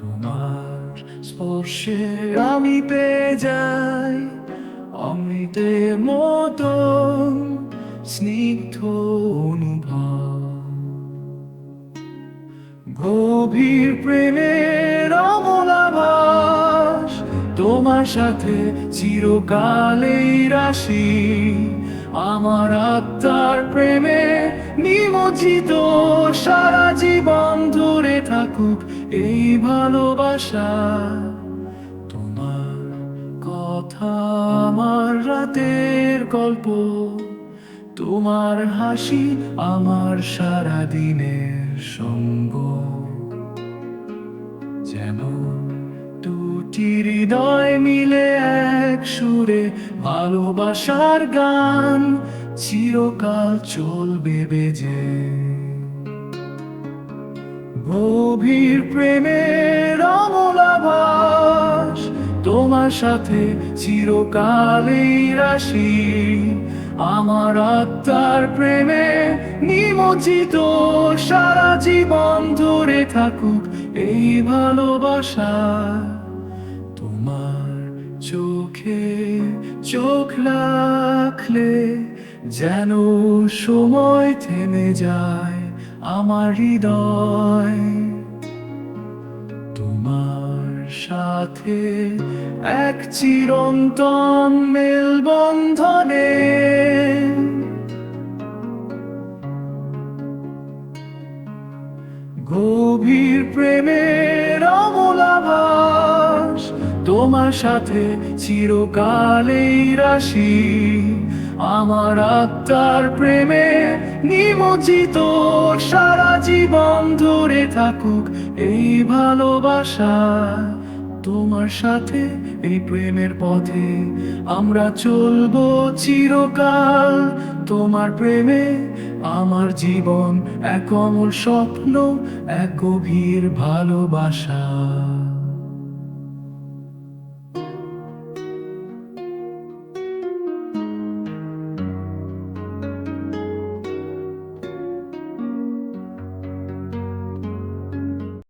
তোমার স্পর্শে আমি পেয়ে যাই অমৃতের মতো স্নিগ্ধ অনুভব। গভীর প্রেমের অমল আভাস, তোমার সাথে চিরকালেই রাশি। আমার আত্মার প্রেমে নিমজ্জিত, সারা জীবন ধরে থাকুক এই ভালোবাসা। তোমার কথা আমার রাতের গল্প, তোমার হাসি আমার সারা দিনের সঙ্গ। যেন দুটি হৃদয় মিলে এক সুরে ভালোবাসার গান চিরকাল চলবে বেজে। গভীর প্রেমের অমল আভাস, তোমার সাথে চিরকালেই রাশি। আমার আত্মার প্রেমে নিমজ্জিত, সারা জীবন ধরে থাকুক এই ভালোবাসা। তোমার চোখে চোখ রাখলে যেন সময় থেমে যায় আমার হৃদয়। তোমার সাথে এক চিরন্তন মেলবন্ধনে গভীর প্রেমের অমল আভাস, তোমার সাথে চিরকালেই রাশি। আমার আত্মার প্রেমে নিমজ্জিত, সারা জীবন ধরে থাকুক এই ভালোবাসা। তোমার সাথে এই প্রেমের পথে আমরা চলবো চিরকাল। তোমার প্রেমে আমার জীবন এক অমল স্বপ্ন, এক গভীর ভালোবাসা।